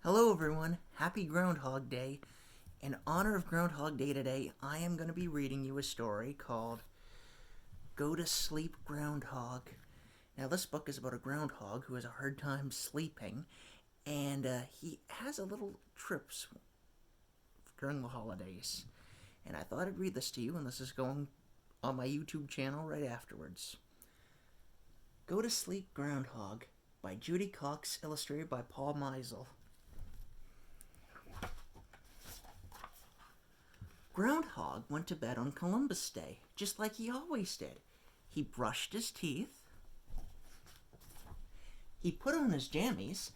Hello everyone, happy Groundhog Day. In honor of Groundhog Day today, I am going to be reading you a story called Go to Sleep Groundhog. Now this book is about a groundhog who has a hard time sleeping, and he has a little trips during the holidays. And I thought I'd read this to you, and this is going on my YouTube channel right afterwards. Go to Sleep Groundhog by Judy Cox, illustrated by Paul Meisel. Groundhog went to bed on Columbus Day, just like he always did. He brushed his teeth, he put on his jammies,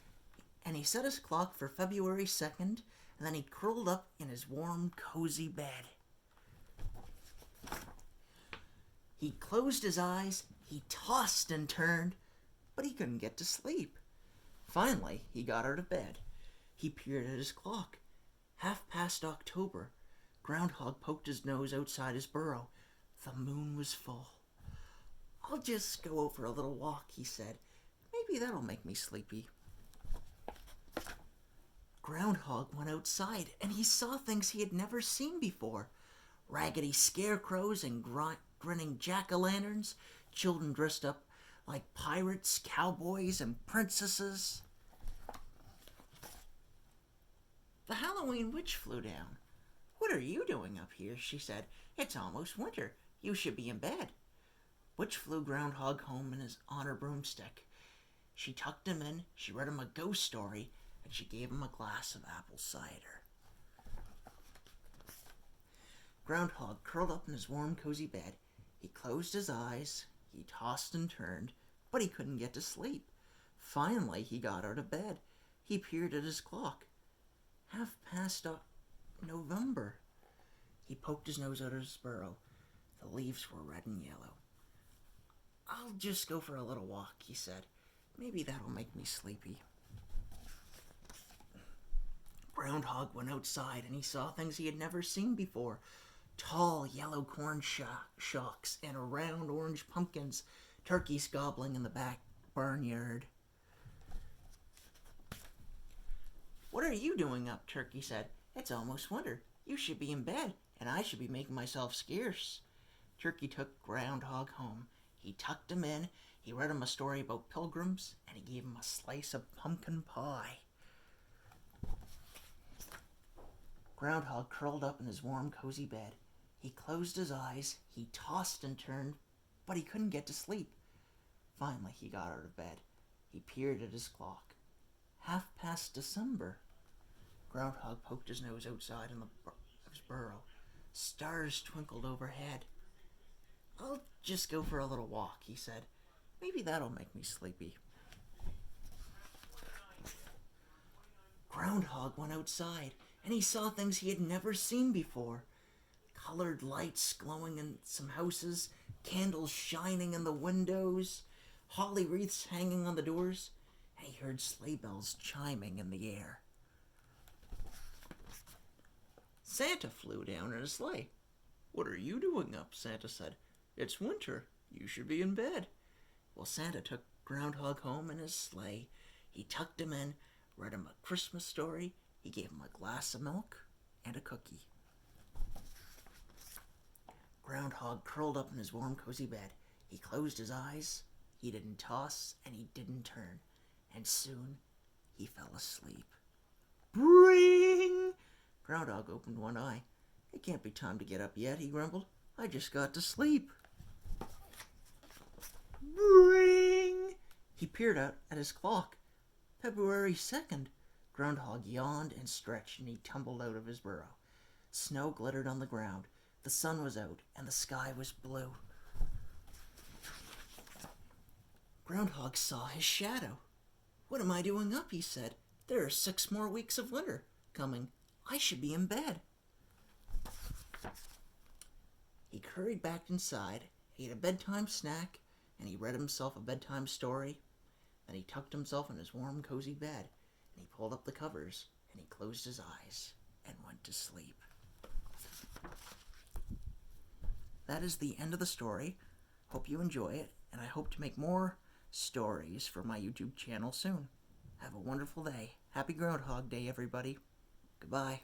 and he set his clock for February 2nd, and then he curled up in his warm, cozy bed. He closed his eyes, he tossed and turned, but he couldn't get to sleep. Finally, he got out of bed. He peered at his clock. 5:30 October. Groundhog poked his nose outside his burrow. The moon was full. "I'll just go out for a little walk," he said. "Maybe that'll make me sleepy." Groundhog went outside, and he saw things he had never seen before. Raggedy scarecrows and grinning jack-o'-lanterns, children dressed up like pirates, cowboys, and princesses. The Halloween witch flew down. "What are you doing up here?" she said. "It's almost winter. You should be in bed." Witch flew Groundhog home on her broomstick. She tucked him in, she read him a ghost story, and she gave him a glass of apple cider. Groundhog curled up in his warm, cozy bed. He closed his eyes, he tossed and turned, but he couldn't get to sleep. Finally, he got out of bed. He peered at his clock. 5:30 November. He poked his nose out of his burrow. The leaves were red and yellow. "I'll just go for a little walk," he said. "Maybe that'll make me sleepy." Groundhog went outside, and he saw things he had never seen before. Tall yellow corn shocks and round orange pumpkins, turkeys gobbling in the back barnyard. "What are you doing up?" Turkey said. "It's almost winter. You should be in bed, and I should be making myself scarce." Turkey took Groundhog home. He tucked him in, he read him a story about pilgrims, and he gave him a slice of pumpkin pie. Groundhog curled up in his warm, cozy bed. He closed his eyes, he tossed and turned, but he couldn't get to sleep. Finally, he got out of bed. He peered at his clock. 5:30 December. Groundhog poked his nose outside in his burrow. Stars twinkled overhead. "I'll just go for a little walk," he said. "Maybe that'll make me sleepy." Groundhog went outside, and he saw things he had never seen before. Colored lights glowing in some houses, candles shining in the windows, holly wreaths hanging on the doors, and he heard sleigh bells chiming in the air. Santa flew down in a sleigh. "What are you doing up?" Santa said. "It's winter. You should be in bed." Well, Santa took Groundhog home in his sleigh. He tucked him in, read him a Christmas story, he gave him a glass of milk and a cookie. Groundhog curled up in his warm, cozy bed. He closed his eyes, he didn't toss, and he didn't turn, and soon he fell asleep. Bring! Groundhog opened one eye. "It can't be time to get up yet," he grumbled. "I just got to sleep." Bring! He peered out at his clock. February 2nd. Groundhog yawned and stretched, and he tumbled out of his burrow. Snow glittered on the ground. The sun was out, and the sky was blue. Groundhog saw his shadow. "What am I doing up?" he said. "There are 6 more weeks of winter coming. I should be in bed." He hurried back inside, ate a bedtime snack, and he read himself a bedtime story. Then he tucked himself in his warm, cozy bed, and he pulled up the covers, and he closed his eyes and went to sleep. That is the end of the story. Hope you enjoy it, and I hope to make more stories for my YouTube channel soon. Have a wonderful day. Happy Groundhog Day, everybody. Goodbye.